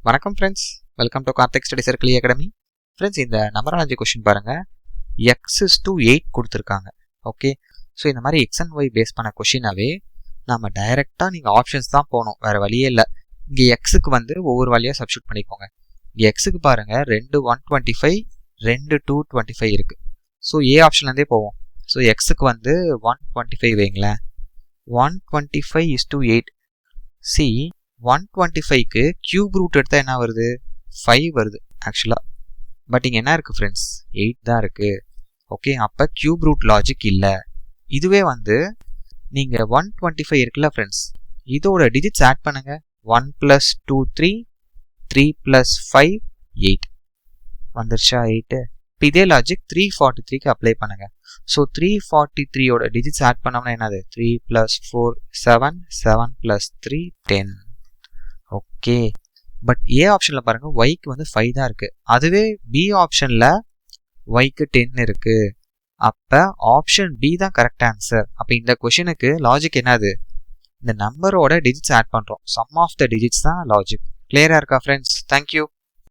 வணக்கம் friends, welcome to Karthik study circle academy. Friends, இந்த நம்பராலஜி question பாருங்கள். x:8 கொடுத்துருக்காங்க. ஓகே, ஸோ இந்த மாதிரி எக்ஸ் அண்ட் ஒய் பேஸ் பண்ண கொஷினாவே நம்ம டைரெக்டாக நீங்கள் ஆப்ஷன்ஸ் தான் போகணும், வேறு வழியே இல்லை. இங்கே எக்ஸுக்கு வந்து ஒவ்வொரு வழியாக சப்ஸ்டியூட் பண்ணிக்கோங்க. இங்கே எக்ஸுக்கு பாருங்கள் 2 125 2 225 இருக்குது. ஸோ ஏ ஆப்ஷன்லேருந்தே போவோம். ஸோ எக்ஸுக்கு வந்து 125 வைங்களேன். 125:8. சி 125க்கு கியூப் ரூட் எடுத்தால் என்ன வருது? 5 வருது ஆக்சுவலாக. பட் இங்கே என்ன இருக்குது ஃப்ரெண்ட்ஸ்? 8 தான் இருக்குது. ஓகே, அப்போ கியூப் ரூட் லாஜிக் இல்லை. இதுவே வந்து நீங்கள் 125 இருக்குல்ல ஃப்ரெண்ட்ஸ், இதோட டிஜிட்ஸ் ஆட் பண்ணுங்கள். 1 + 2 3 3 + 5 8 வந்துருச்சா? 8. இப்போ இதே லாஜிக் 343க்கு அப்ளை பண்ணுங்கள். ஸோ 343யோட டிஜிட்ஸ் ஆட் பண்ணோம்னா என்னது? 3 + 4 7 7 + 3 10. ஓகே, பட் ஏ ஆப்ஷனில் பாருங்கள் ஒய்க்கு வந்து 5 தான் இருக்குது. அதுவே பி ஆப்ஷனில் ஒய்க்கு 10 இருக்குது. அப்போ ஆப்ஷன் பி தான் கரெக்ட் ஆன்சர். அப்போ இந்த கொஷினுக்கு லாஜிக் என்னது? இந்த நம்பரோட டிஜிட்ஸ் ஆட் பண்ணுறோம். சம் ஆஃப் த டிஜிட்ஸ் தான் லாஜிக். கிளியராக இருக்கா ஃப்ரெண்ட்ஸ்? தேங்க்யூ.